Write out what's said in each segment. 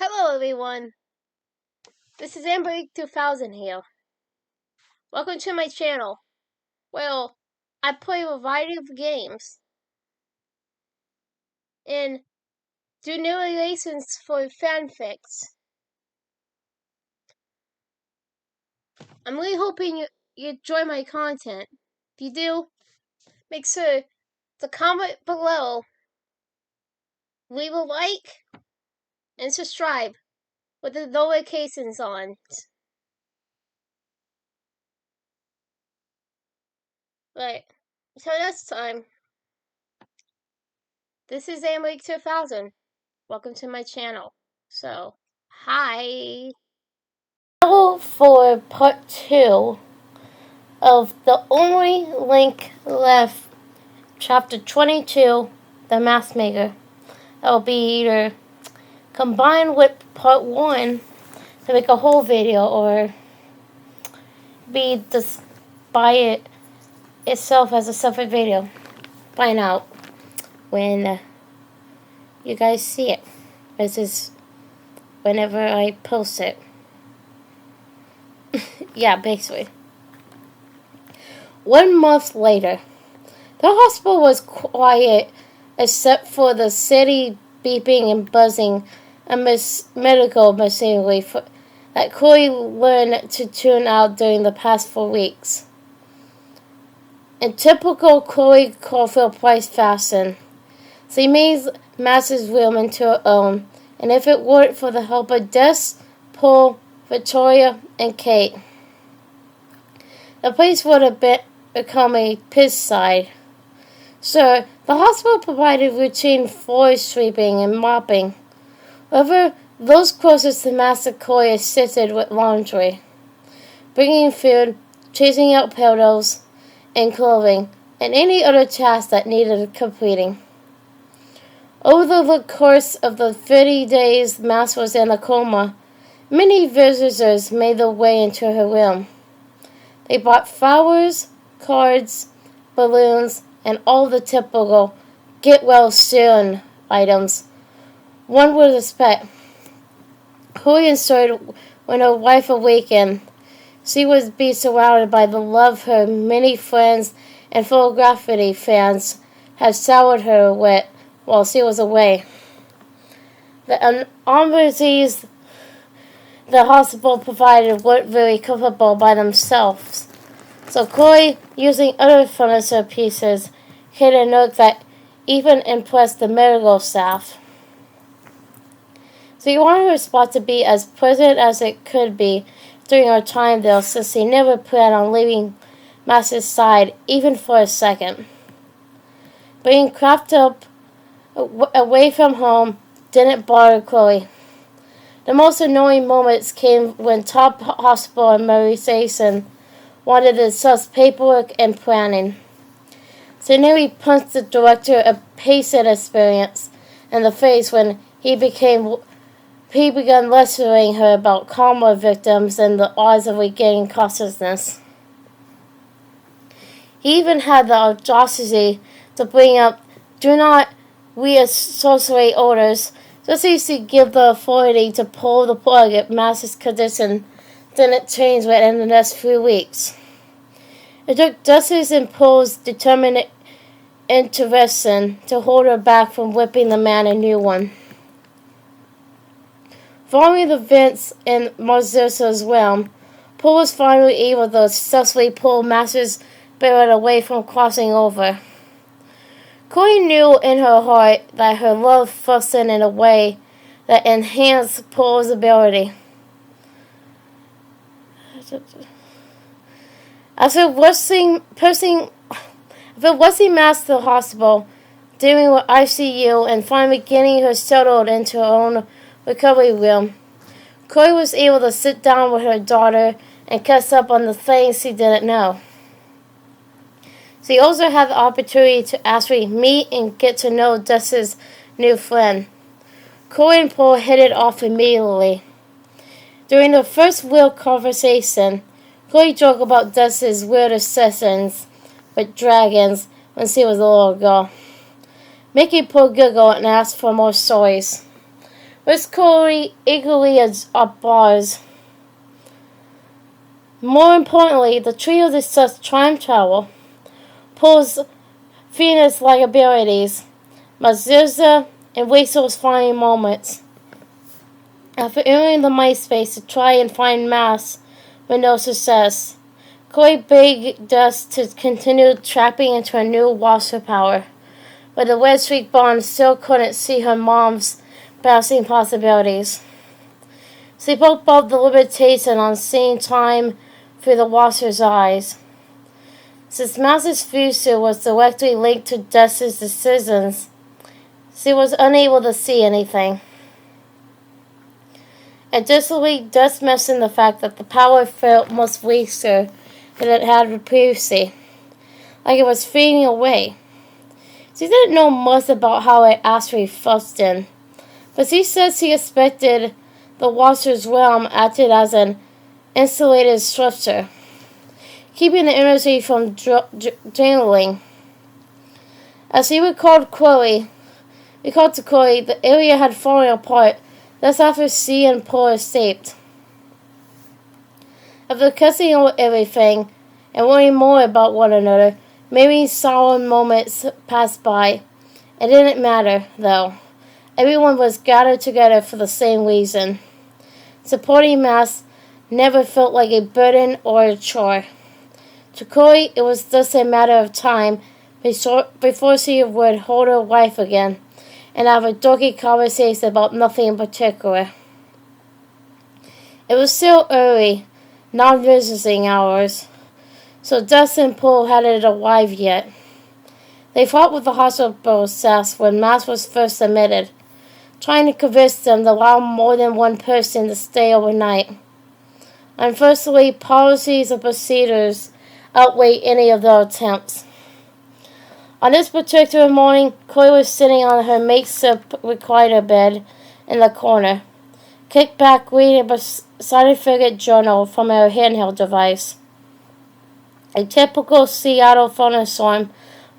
Hello everyone, this is AmberAnkNA here. Welcome to my channel. Well, I play a variety of games and do narrations for fanfics. I'm really hoping you enjoy my content. If you do, make sure to comment below, leave a like, and subscribe with the notifications on. Right, so next time, this is AmberAnkNA. Welcome to my channel. So, hi. Now for part 2 of the only link left, chapter 22, the Matchmaker. That will be either combined with part 1 to make a whole video, or be just by it itself as a separate video. Find out when you guys see it. This is whenever I post it. Yeah, basically. 1 month later, the hospital was quiet except for the steady beeping and buzzing of medical machinery that Chloe learned to tune out during the past 4 weeks. In typical Chloe Caulfield Price fashion, she made Max's room into her own, and if it weren't for the help of Des, Paul, Victoria, and Kate, the place would have become a pigsty. So, the hospital provided routine floor sweeping and mopping. However, those closest to Master Chloe assisted with laundry, bringing food, chasing out pillows and clothing, and any other task that needed completing. Over the course of the 30 days Max was in a coma, many visitors made their way into her room. They brought flowers, cards, balloons, and all the typical get-well-soon items one would expect. Chloe ensured when her wife awakened, she would be surrounded by the love her many friends and photography fans had showered her with while she was away. The amenities the hospital provided weren't very comfortable by themselves, so Chloe, using other furniture pieces, hid a note that even impressed the medical staff. She wanted her spot to be as pleasant as it could be during her time there, since she never planned on leaving Max's side even for a second. Being cramped up away from home didn't bother Chloe. The most annoying moments came when top hospital administration wanted to discuss paperwork and planning. She nearly punched the director of patient experience in the face when he began lecturing her about coma victims and the odds of regaining consciousness. He even had the audacity to bring up, "Do not reassociate orders," just as he give the authority to pull the plug if Max's condition didn't change within the next few weeks. It took Justice and Paul's determined intervention to hold her back from whipping the man a new one. Following the events in Marzosa's realm, Paul was finally able to successfully pull Max's spirit away from crossing over. Chloe knew in her heart that her love functioned in a way that enhanced Paul's ability. After rushing Max to the hospital, dealing with ICU, and finally getting her settled into her own recovery room, Chloe was able to sit down with her daughter and catch up on the things she didn't know. She also had the opportunity to actually meet and get to know Dus's new friend. Chloe and Paul hit it off immediately. During the first real conversation, Chloe joked about Dus's weird obsessions with dragons when she was a little girl, making Paul giggle and ask for more stories. with Chloe equally as bars. More importantly, the trio discussed time travel, Paul's Venus-like abilities, Mazurza, and Weasel's final moments. After entering the MySpace to try and find Mass with no success, Chloe begged Dust to continue trapping into her new washer power, but the Red Streak Bond still couldn't see her mom's bouncing possibilities. She both felt the limitation on seeing time through the washer's eyes. Since Mass's future was directly linked to Dust's decisions, she was unable to see anything. Additionally, Dust mentioned the fact that the power felt much weaker than it had previously, like it was fading away. She didn't know much about how it actually functioned, but she said she expected the washer's realm acted as an insulated structure, keeping the energy from draining. As she recalled to Chloe, the area had fallen apart just after she and Paul escaped. After cussing over everything and worrying more about one another, many solemn moments passed by. It didn't matter, though. Everyone was gathered together for the same reason. Supporting Mass never felt like a burden or a chore. To Chloe, it was just a matter of time before she would hold her wife again and have a dorky conversation about nothing in particular. It was still early, non-visiting hours, so Dust and Paul hadn't arrived yet. They fought with the hospital staff when Mass was first admitted, trying to convince them to allow more than one person to stay overnight. Unfortunately, policies and procedures outweighed any of their attempts. On this particular morning, Chloe was sitting on her makeshift recliner bed in the corner, kicked back reading a scientific journal from her handheld device. A typical Seattle thunderstorm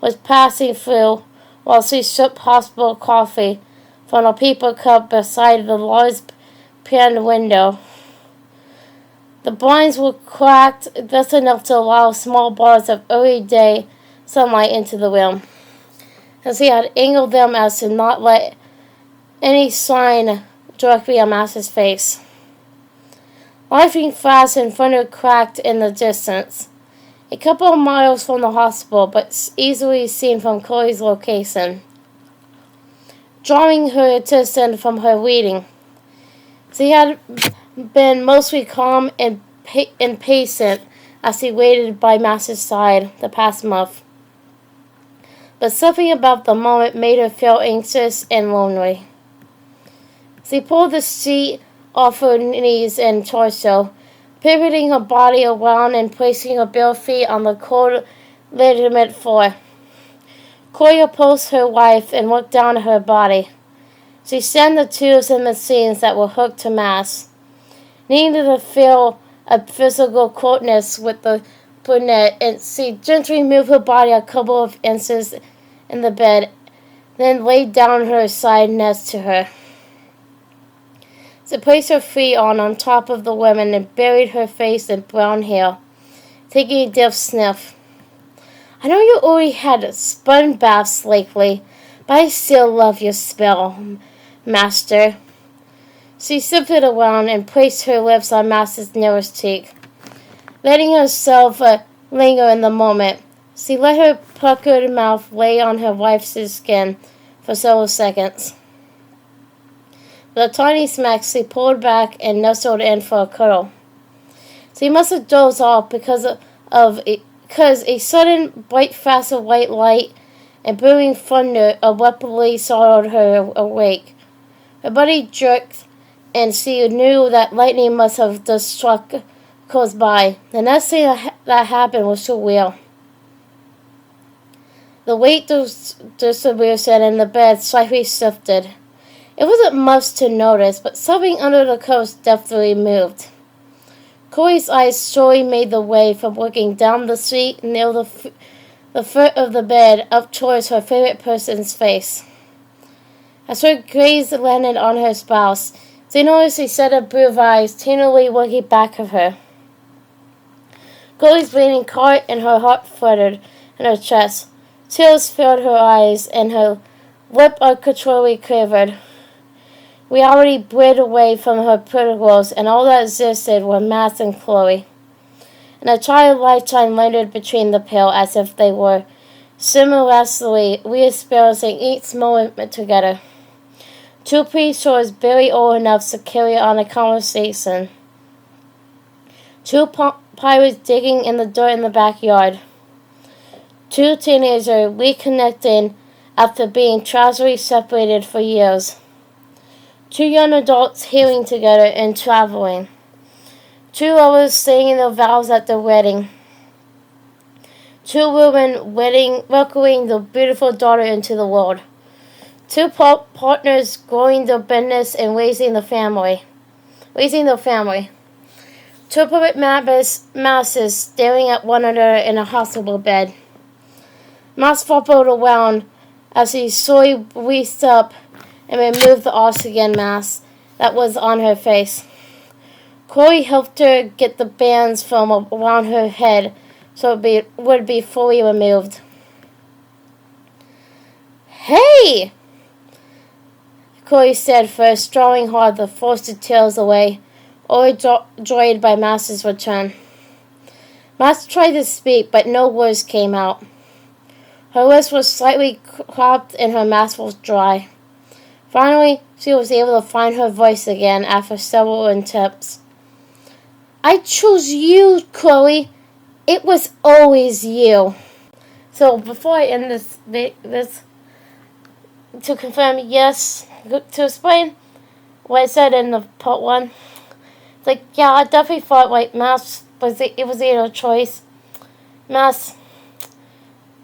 was passing through while she sipped hospital coffee from a paper cup beside the large paned window. The blinds were cracked just enough to allow small bars of early day sunlight into the room, and she had angled them as to not let any shine directly on Mass's face. Lightning flashed and thunder cracked in the distance, a couple of miles from the hospital, but easily seen from Chloe's location, drawing her attention from her reading. She had been mostly calm and patient as she waited by Mass's side the past month, but something about the moment made her feel anxious and lonely. She pulled the sheet off her knees and torso, pivoting her body around and placing her bare feet on the cold, ligament floor. Chloe approached her wife and looked down at her body. She scanned the tubes and machines that were hooked to Mass, needing to feel a physical closeness with the brunette, and she gently moved her body a couple of inches in the bed, then laid down her side next to her. She placed her feet on top of the woman and buried her face in brown hair, taking a deep sniff. I know you already had spun baths lately, but I still love your spell, Master. She shifted around and placed her lips on Master's nearest cheek, letting herself linger in the moment. She let her puckered mouth lay on her wife's skin for several seconds. With a tiny smack, she pulled back and nestled in for a cuddle. She must have dozed off because a sudden bright flash of white light and booming thunder abruptly startled her awake. Her body jerked, and she knew that lightning must have just struck close by. The next thing that happened was surreal. The weight distribution in the bed slightly shifted. It wasn't much to notice, but something under the covers definitely moved. Chloe's eyes slowly made the way from looking down the street near the foot of the bed up towards her favorite person's face. As her gaze landed on her spouse, they noticed a set of blue eyes tenderly looking back at her. Chloe's bleeding caught and her heart fluttered in her chest. Tears filled her eyes and her lip uncontrollably quivered. Reality bled away from her protocols, and all that existed were Matt and Chloe. And a child lifetime lingered between the pair as if they were simultaneously re-experiencing each moment together. Two pre-shores barely old enough to carry on a conversation. Two pirates digging in the dirt in the backyard. Two teenagers reconnecting after being tragically separated for years. Two young adults healing together and traveling. Two lovers saying their vows at their wedding. Two women welcoming their beautiful daughter into the world. Two partners growing their business and raising their family. Two perfect masses staring at one another in a hospital bed. Mass wobbled around as he slowly reached up and removed the oxygen mask that was on her face. Chloe helped her get the bands from around her head so it would be fully removed. "Hey!" Chloe said first, drawing hard to force the tears away, overjoyed by Mass's return. Mass tried to speak, but no words came out. Her lips were slightly cropped and her mouth was dry. Finally, she was able to find her voice again after several attempts. "I chose you, Chloe. It was always you." So before I end this to confirm, yes, to explain what I said in the part 1, it's like, yeah, I definitely thought like Mass was either choice. Mass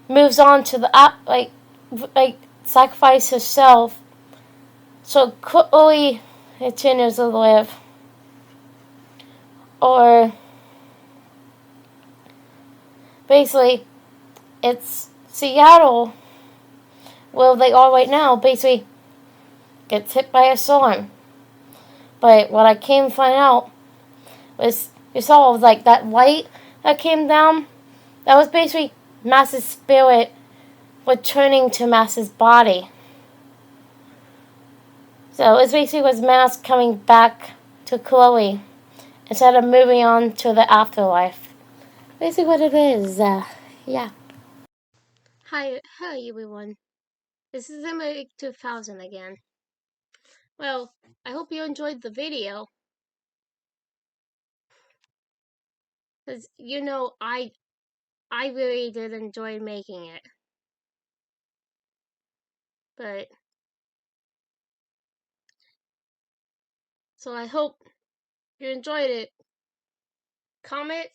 moves on to the like sacrifice herself so Chloe continues to live, or basically it's Seattle where they are right now basically gets hit by a storm. But what I came to find out was, you saw like that light that came down, that was basically Mass's spirit returning to Mass's body. So it basically was Mass coming back to Chloe instead of moving on to the afterlife. Basically what it is. Yeah. Hi everyone. This is AmberAnkNA 2000 again. Well, I hope you enjoyed the video, because I really did enjoy making it. But so I hope you enjoyed it. Comment,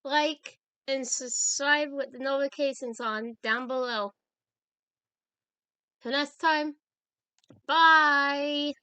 like, and subscribe with the notifications on down below. Till next time, bye!